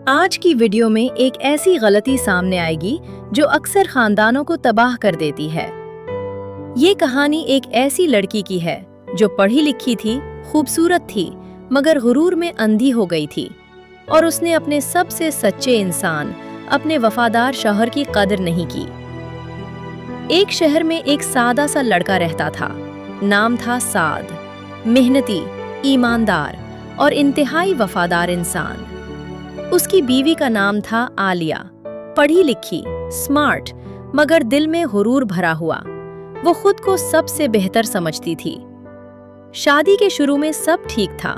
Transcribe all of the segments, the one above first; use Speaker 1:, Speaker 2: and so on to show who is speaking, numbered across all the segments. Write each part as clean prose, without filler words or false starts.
Speaker 1: आज की वीडियो में एक ऐसी गलती सामने आएगी जो अक्सर खानदानों को तबाह कर देती है। ये कहानी एक ऐसी लड़की की है जो पढ़ी लिखी थी, खूबसूरत थी, मगर गुरूर में अंधी हो गई थी और उसने अपने सबसे सच्चे इंसान, अपने वफादार शौहर की कदर नहीं की। एक शहर में एक सादा सा लड़का रहता था। नाम था साद। मेहनती, ईमानदार और इंतहाई वफादार इंसान। उसकी बीवी का नाम था आलिया। पढ़ी लिखी, स्मार्ट, मगर दिल में गुरूर भरा हुआ। वो खुद को सबसे बेहतर समझती थी। शादी के शुरू में सब ठीक था।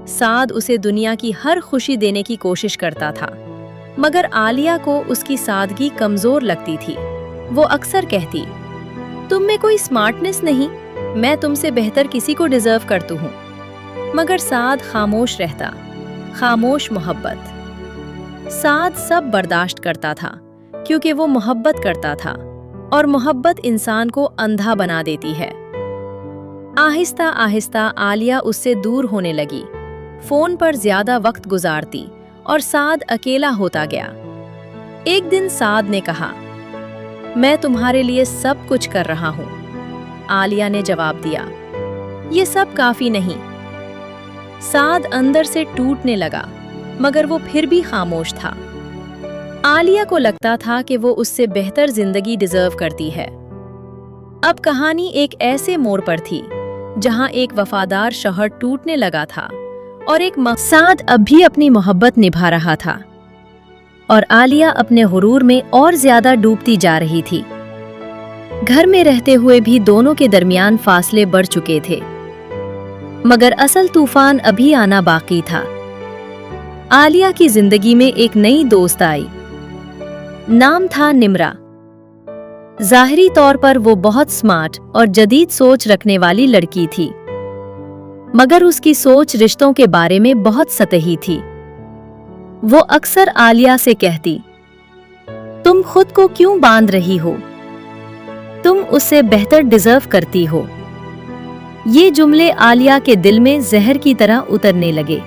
Speaker 1: साद उसे दुनिया की हर खुशी देने की कोशिश करता था, मगर आलिया को उसकी सादगी कमजोर लगती थी। वो अक्सर कहती, तुम में कोई स्मार्टनेस नहीं, मैं तुमसे बेहतर किसी को डिजर्व करती हूँ। मगर साद खामोश रहता, खामोश मोहब्बत। साद सब बर्दाश्त करता था क्योंकि वो मोहब्बत करता था, और मोहब्बत इंसान को अंधा बना देती है। आहिस्ता आहिस्ता आलिया उससे दूर होने लगी, फोन पर ज्यादा वक्त गुजारती और साद अकेला होता गया। एक दिन साद ने कहा, मैं तुम्हारे लिए सब कुछ कर रहा हूँ। आलिया ने जवाब दिया, ये सब काफी नहीं। साद अंदर से टूटने लगा, मगर वो फिर भी खामोश था। आलिया को लगता था कि वो उससे बेहतर जिंदगी डिजर्व करती है। अब कहानी एक ऐसे मोड़ पर थी जहां एक वफादार शौहर टूटने लगा था और एक साद अब भी अपनी मोहब्बत निभा रहा था, और आलिया अपने गुरूर में और ज्यादा डूबती जा रही थी। घर में रहते हुए भी दोनों के दरमियान फासले बढ़ चुके थे, मगर असल तूफान अभी आना बाकी था। आलिया की जिंदगी में एक नई दोस्त आई। नाम था निम्रा। जाहिरी तौर पर वो बहुत स्मार्ट और जदीद सोच रखने वाली लड़की थी, मगर उसकी सोच रिश्तों के बारे में बहुत सतही थी। वो अक्सर आलिया से कहती, तुम खुद को क्यों बांध रही हो, तुम उससे बेहतर डिजर्व करती हो। ये जुमले आलिया के दिल में जहर की तरह उतरने लगे।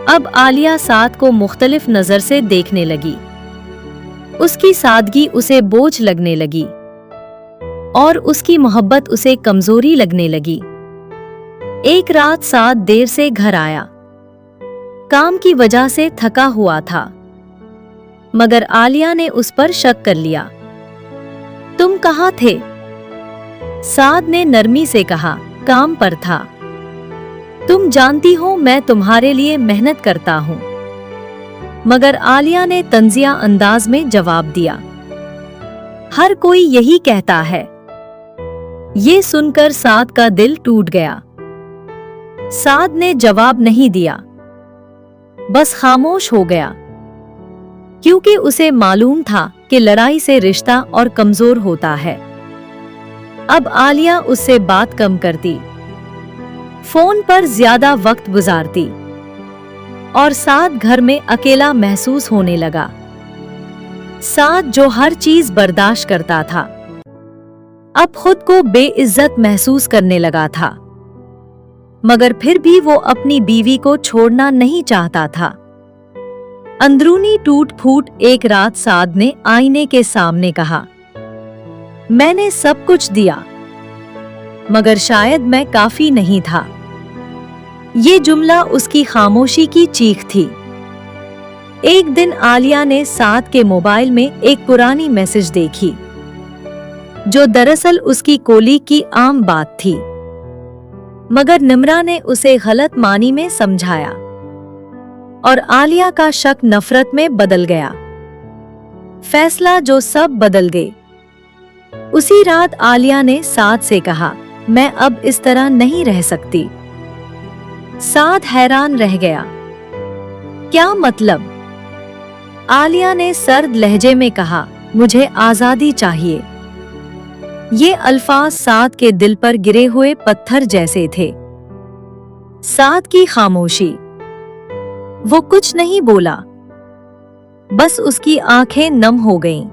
Speaker 1: अब आलिया साद को मुख्तलिफ नजर से देखने लगी। उसकी सादगी उसे बोझ लगने लगी और उसकी मोहब्बत उसे कमजोरी लगने लगी। एक रात साद देर से घर आया। काम की वजह से थका हुआ था, मगर आलिया ने उस पर शक कर लिया। तुम कहाँ थे? साद ने नरमी से कहा, काम पर था। तुम जानती हो मैं तुम्हारे लिए मेहनत करता हूँ। मगर आलिया ने तंजिया अंदाज में जवाब दिया, हर कोई यही कहता है। ये सुनकर साद का दिल टूट गया। साद ने जवाब नहीं दिया, बस खामोश हो गया, क्योंकि उसे मालूम था कि लड़ाई से रिश्ता और कमजोर होता है। अब आलिया उससे बात कम करती, फोन पर ज्यादा वक्त गुजारती, और साद घर में अकेला महसूस होने लगा। साद जो हर चीज बर्दाश्त करता था, अब खुद को बेइज्जत महसूस करने लगा था, मगर फिर भी वो अपनी बीवी को छोड़ना नहीं चाहता था। अंदरूनी टूट फूट एक रात साद ने आईने के सामने कहा, मैंने सब कुछ दिया, मगर शायद मैं काफी नहीं था। ये जुमला उसकी खामोशी की चीख थी। एक दिन आलिया ने साद के मोबाइल में एक पुरानी मैसेज देखी, जो दरअसल उसकी कोलीग की आम बात थी, मगर निम्रा ने उसे गलत मानी में समझाया, और आलिया का शक नफरत में बदल गया। फैसला जो सब बदल गए। उसी रात आलिया ने साद से कहा, मैं अब इस तरह नहीं रह सकती। साद हैरान रह गया, क्या मतलब? आलिया ने सर्द लहजे में कहा, मुझे आजादी चाहिए। ये अल्फाज साद के दिल पर गिरे हुए पत्थर जैसे थे। साद की खामोशी। वो कुछ नहीं बोला, बस उसकी आंखें नम हो गईं,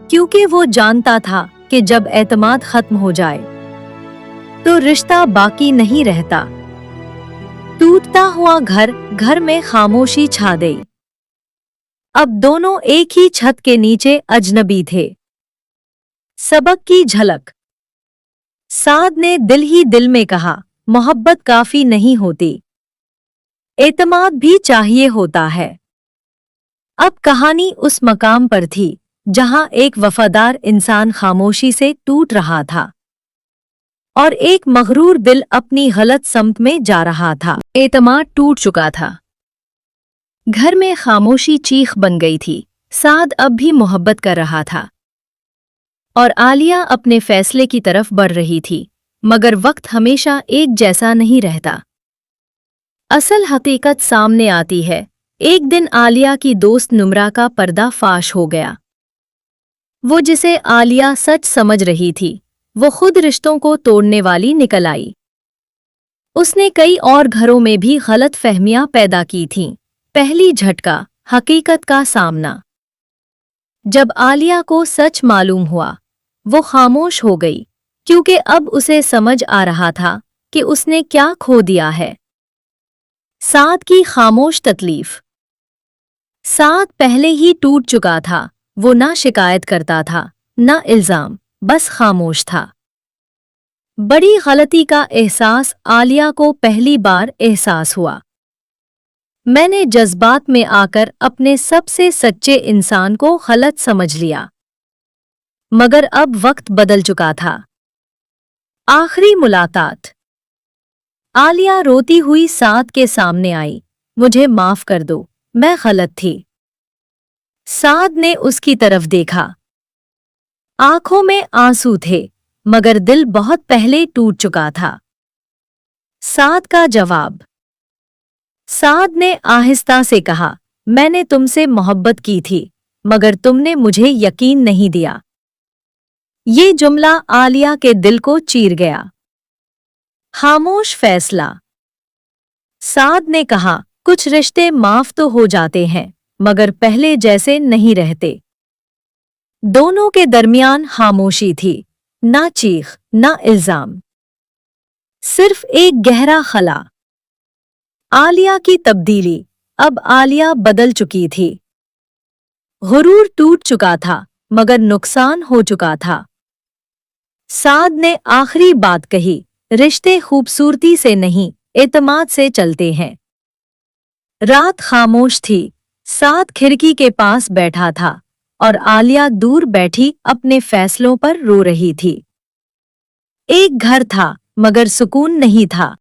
Speaker 1: क्योंकि वो जानता था कि जब एतमाद खत्म हो जाए तो रिश्ता बाकी नहीं रहता। टूटता हुआ घर, घर में खामोशी छा गई। अब दोनों एक ही छत के नीचे अजनबी थे। सबक की झलक। साद ने दिल ही दिल में कहा, मोहब्बत काफी नहीं होती, एतमाद भी चाहिए होता है। अब कहानी उस मकाम पर थी जहां एक वफादार इंसान खामोशी से टूट रहा था और एक मगरूर दिल अपनी गलत समत में जा रहा था। एतमाद टूट चुका था। घर में खामोशी चीख बन गई थी। साद अब भी मोहब्बत कर रहा था और आलिया अपने फैसले की तरफ बढ़ रही थी, मगर वक्त हमेशा एक जैसा नहीं रहता। असल हकीकत सामने आती है। एक दिन आलिया की दोस्त नुमरा का पर्दा फाश हो गया। वो जिसे आलिया सच समझ रही थी, वो खुद रिश्तों को तोड़ने वाली निकल आई। उसने कई और घरों में भी गलत फहमियां पैदा की थीं। पहली झटका, हकीकत का सामना। जब आलिया को सच मालूम हुआ, वो खामोश हो गई, क्योंकि अब उसे समझ आ रहा था कि उसने क्या खो दिया है। साद की खामोश तकलीफ। साद पहले ही टूट चुका था। वो ना शिकायत करता था, ना इल्जाम, बस खामोश था। बड़ी गलती का एहसास आलिया को पहली बार एहसास हुआ। मैंने जज्बात में आकर अपने सबसे सच्चे इंसान को गलत समझ लिया। मगर अब वक्त बदल चुका था। आखिरी मुलाकात। आलिया रोती हुई साद के सामने आई। मुझे माफ कर दो, मैं गलत थी। साद ने उसकी तरफ देखा। आंखों में आंसू थे, मगर दिल बहुत पहले टूट चुका था। साद का जवाब। साद ने आहिस्ता से कहा, मैंने तुमसे मोहब्बत की थी, मगर तुमने मुझे यकीन नहीं दिया। ये जुमला आलिया के दिल को चीर गया। खामोश फैसला। साद ने कहा, कुछ रिश्ते माफ तो हो जाते हैं, मगर पहले जैसे नहीं रहते। दोनों के दरमियान खामोशी थी, ना चीख, ना इल्जाम, सिर्फ एक गहरा खला। आलिया की तब्दीली। अब आलिया बदल चुकी थी। गुरूर टूट चुका था, मगर नुकसान हो चुका था। साद ने आखिरी बात कही, रिश्ते खूबसूरती से नहीं, एतमाद से चलते हैं। रात खामोश थी। साद खिड़की के पास बैठा था और आलिया दूर बैठी अपने फैसलों पर रो रही थी। एक घर था, मगर सुकून नहीं था।